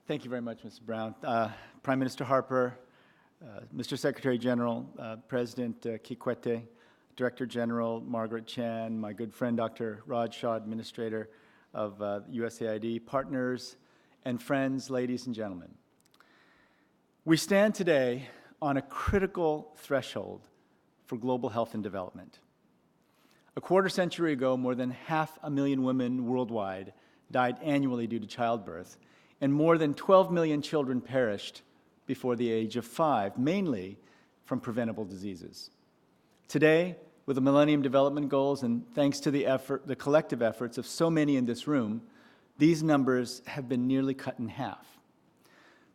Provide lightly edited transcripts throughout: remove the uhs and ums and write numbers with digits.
Thank you very much, Mr. Brown. Prime Minister Harper, Mr. Secretary General, President Kikwete, Director General Margaret Chan, my good friend Dr. Raj Shah, Administrator of USAID, partners and friends, ladies and gentlemen. We stand today on a critical threshold for global health and development. A quarter century ago, more than 500,000 women worldwide died annually due to childbirth, and more than 12 million children perished before the age of 5, mainly from preventable diseases. Today, with the Millennium Development Goals, and thanks to the collective efforts of so many in this room, these numbers have been nearly cut in half.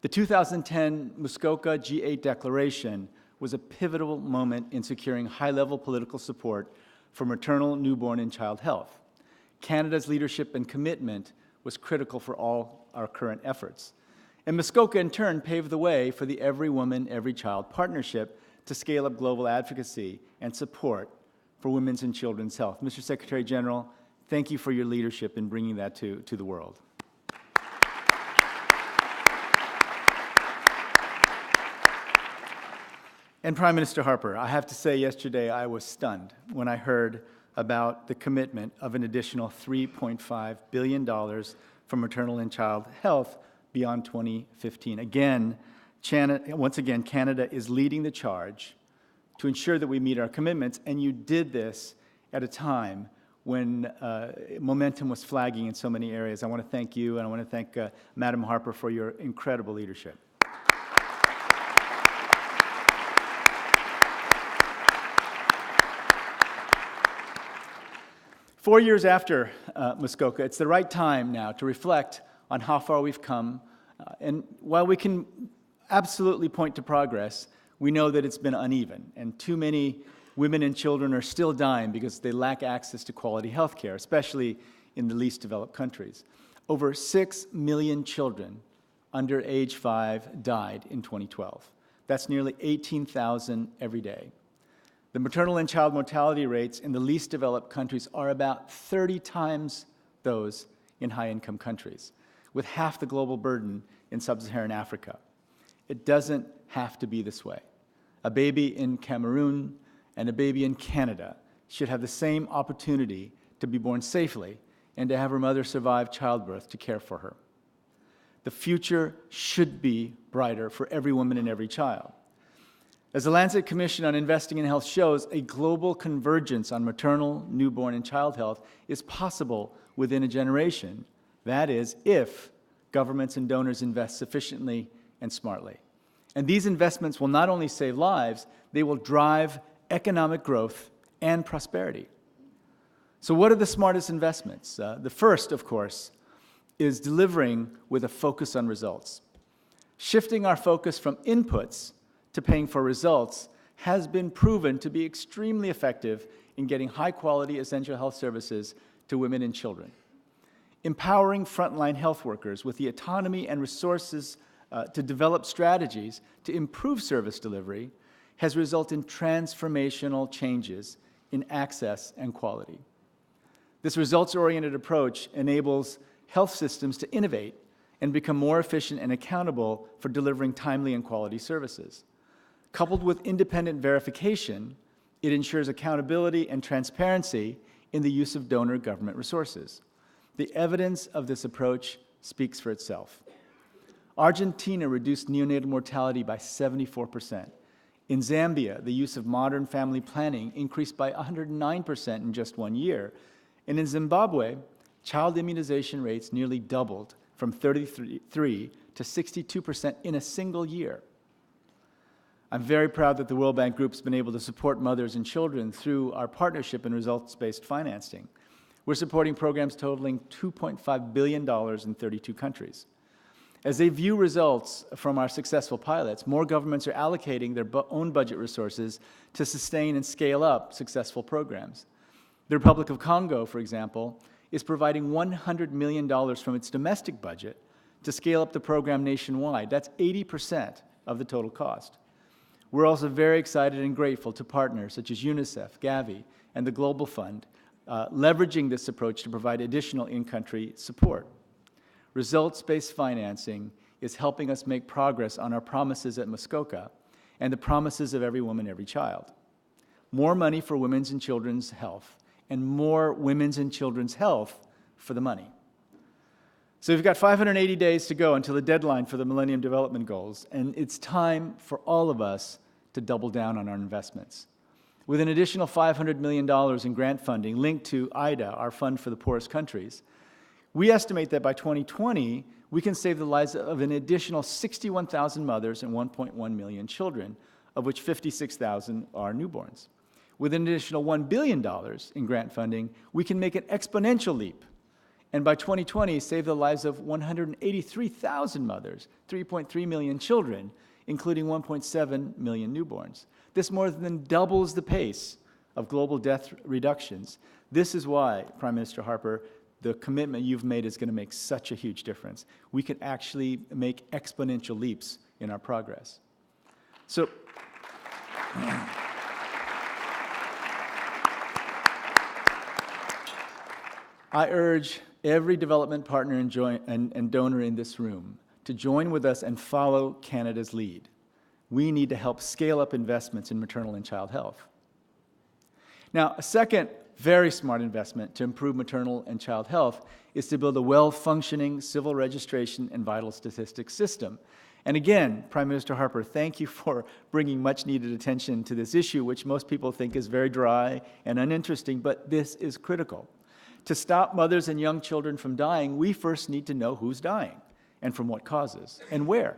The 2010 Muskoka G8 Declaration was a pivotal moment in securing high-level political support for maternal, newborn, and child health. Canada's leadership and commitment was critical for all our current efforts. And Muskoka, in turn, paved the way for the Every Woman, Every Child partnership to scale up global advocacy and support for women's and children's health. Mr. Secretary General, thank you for your leadership in bringing that to the world. And Prime Minister Harper, I have to say yesterday I was stunned when I heard about the commitment of an additional $3.5 billion for maternal and child health beyond 2015. Once again, Canada is leading the charge to ensure that we meet our commitments, and you did this at a time when momentum was flagging in so many areas. I want to thank you, and I want to thank Madam Harper for your incredible leadership. Four years after Muskoka, it's the right time now to reflect on how far we've come. And while we can absolutely point to progress, we know that it's been uneven, and too many women and children are still dying because they lack access to quality health care, especially in the least developed countries. Over 6 million children under age 5 died in 2012. That's nearly 18,000 every day. The maternal and child mortality rates in the least developed countries are about 30 times those in high-income countries, with half the global burden in sub-Saharan Africa. It doesn't have to be this way. A baby in Cameroon and a baby in Canada should have the same opportunity to be born safely and to have her mother survive childbirth to care for her. The future should be brighter for every woman and every child. As the Lancet Commission on Investing in Health shows, a global convergence on maternal, newborn, and child health is possible within a generation. That is, if governments and donors invest sufficiently and smartly. And these investments will not only save lives, they will drive economic growth and prosperity. So what are the smartest investments? The first, of course, is delivering with a focus on results. Shifting our focus from inputs to paying for results has been proven to be extremely effective in getting high-quality essential health services to women and children. Empowering frontline health workers with the autonomy and resources to develop strategies to improve service delivery has resulted in transformational changes in access and quality. This results-oriented approach enables health systems to innovate and become more efficient and accountable for delivering timely and quality services. Coupled with independent verification, it ensures accountability and transparency in the use of donor government resources. The evidence of this approach speaks for itself. Argentina reduced neonatal mortality by 74%. In Zambia, the use of modern family planning increased by 109% in just 1 year. And in Zimbabwe, child immunization rates nearly doubled from 33% to 62% in a single year. I'm very proud that the World Bank Group has been able to support mothers and children through our partnership in results-based financing. We're supporting programs totaling $2.5 billion in 32 countries. As they view results from our successful pilots, more governments are allocating their own budget resources to sustain and scale up successful programs. The Republic of Congo, for example, is providing $100 million from its domestic budget to scale up the program nationwide. That's 80% of the total cost. We're also very excited and grateful to partners such as UNICEF, Gavi, and the Global Fund, leveraging this approach to provide additional in-country support. Results-based financing is helping us make progress on our promises at Muskoka and the promises of every woman, every child. More money for women's and children's health, and more women's and children's health for the money. So we've got 580 days to go until the deadline for the Millennium Development Goals, and it's time for all of us to double down on our investments. With an additional $500 million in grant funding linked to IDA, our fund for the poorest countries, we estimate that by 2020, we can save the lives of an additional 61,000 mothers and 1.1 million children, of which 56,000 are newborns. With an additional $1 billion in grant funding, we can make an exponential leap, and by 2020, save the lives of 183,000 mothers, 3.3 million children, including 1.7 million newborns. This more than doubles the pace of global death reductions. This is why, Prime Minister Harper, the commitment you've made is going to make such a huge difference. We can actually make exponential leaps in our progress. So, I urge every development partner and donor in this room to join with us and follow Canada's lead. We need to help scale up investments in maternal and child health. Now, a second very smart investment to improve maternal and child health is to build a well-functioning civil registration and vital statistics system. And again, Prime Minister Harper, thank you for bringing much-needed attention to this issue, which most people think is very dry and uninteresting, but this is critical. To stop mothers and young children from dying, we first need to know who's dying and from what causes and where.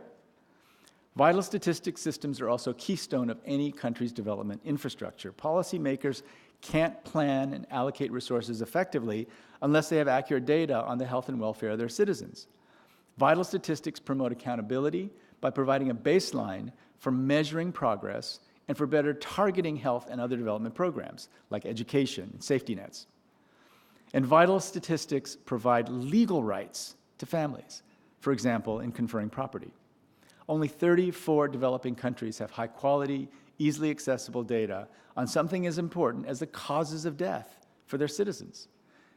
Vital statistics systems are also a keystone of any country's development infrastructure. Policymakers can't plan and allocate resources effectively unless they have accurate data on the health and welfare of their citizens. Vital statistics promote accountability by providing a baseline for measuring progress and for better targeting health and other development programs, like education and safety nets. And vital statistics provide legal rights to families, for example, in conferring property. Only 34 developing countries have high-quality, easily accessible data on something as important as the causes of death for their citizens.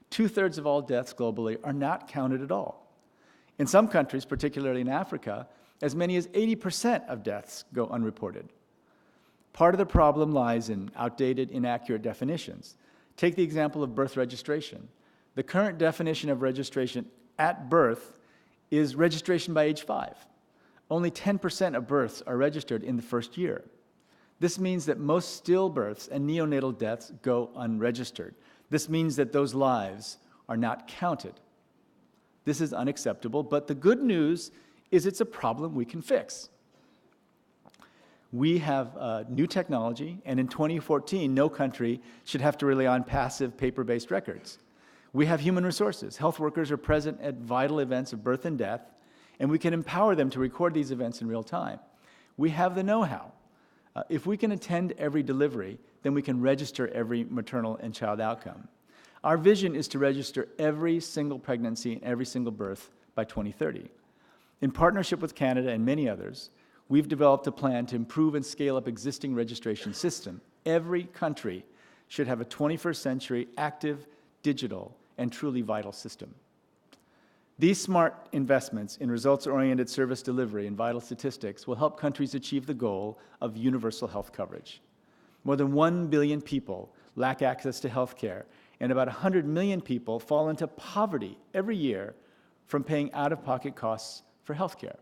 2/3 of all deaths globally are not counted at all. In some countries, particularly in Africa, as many as 80% of deaths go unreported. Part of the problem lies in outdated, inaccurate definitions. Take the example of birth registration. The current definition of registration at birth is registration by age 5. Only 10% of births are registered in the first year. This means that most stillbirths and neonatal deaths go unregistered. This means that those lives are not counted. This is unacceptable, but the good news is it's a problem we can fix. We have new technology, and in 2014, no country should have to rely on passive paper-based records. We have human resources. Health workers are present at vital events of birth and death, and we can empower them to record these events in real time. We have the know-how. If we can attend every delivery, then we can register every maternal and child outcome. Our vision is to register every single pregnancy and every single birth by 2030. In partnership with Canada and many others, we've developed a plan to improve and scale up existing registration system. Every country should have a 21st century active, digital, and truly vital system. These smart investments in results-oriented service delivery and vital statistics will help countries achieve the goal of universal health coverage. More than 1 billion people lack access to health care, and about 100 million people fall into poverty every year from paying out-of-pocket costs for health care.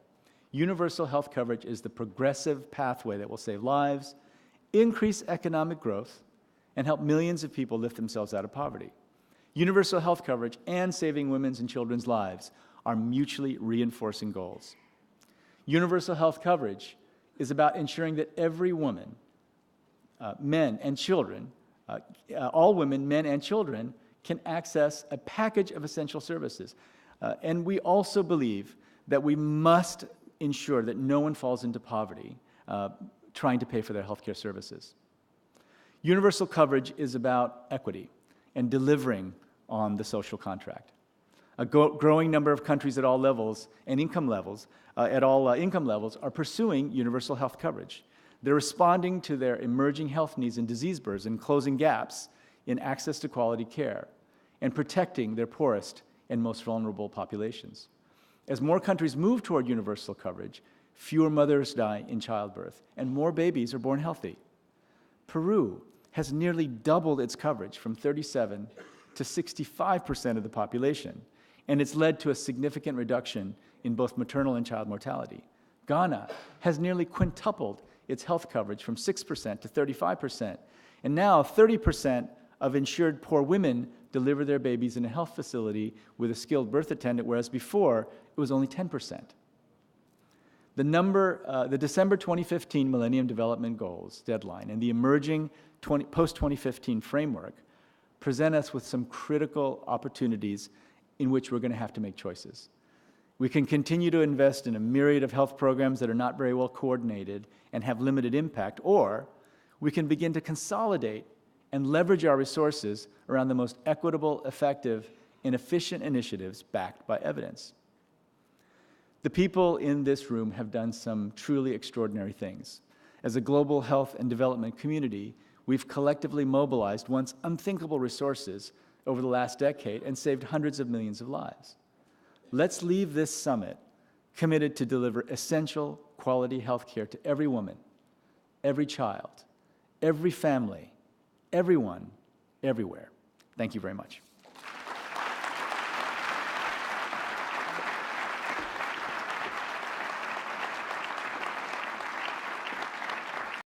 Universal health coverage is the progressive pathway that will save lives, increase economic growth, and help millions of people lift themselves out of poverty. Universal health coverage and saving women's and children's lives are mutually reinforcing goals. Universal health coverage is about ensuring that every woman, men and children, all women, men and children, can access a package of essential services. And we also believe that we must ensure that no one falls into poverty trying to pay for their health care services. Universal coverage is about equity and delivering on the social contract. A growing number of countries at all levels and income levels, are pursuing universal health coverage. They're responding to their emerging health needs and disease burdens and closing gaps in access to quality care and protecting their poorest and most vulnerable populations. As more countries move toward universal coverage, fewer mothers die in childbirth, and more babies are born healthy. Peru has nearly doubled its coverage from 37 to 65% of the population, and it's led to a significant reduction in both maternal and child mortality. Ghana has nearly quintupled its health coverage from 6% to 35%, and now 30% of insured poor women deliver their babies in a health facility with a skilled birth attendant, whereas before it was only 10%. The December 2015 Millennium Development Goals deadline and the emerging post-2015 framework present us with some critical opportunities in which we're going to have to make choices. We can continue to invest in a myriad of health programs that are not very well coordinated and have limited impact, or we can begin to consolidate and leverage our resources around the most equitable, effective, and efficient initiatives backed by evidence. The people in this room have done some truly extraordinary things. As a global health and development community, we've collectively mobilized once unthinkable resources over the last decade and saved hundreds of millions of lives. Let's leave this summit committed to deliver essential quality health care to every woman, every child, every family, everyone, everywhere. Thank you very much.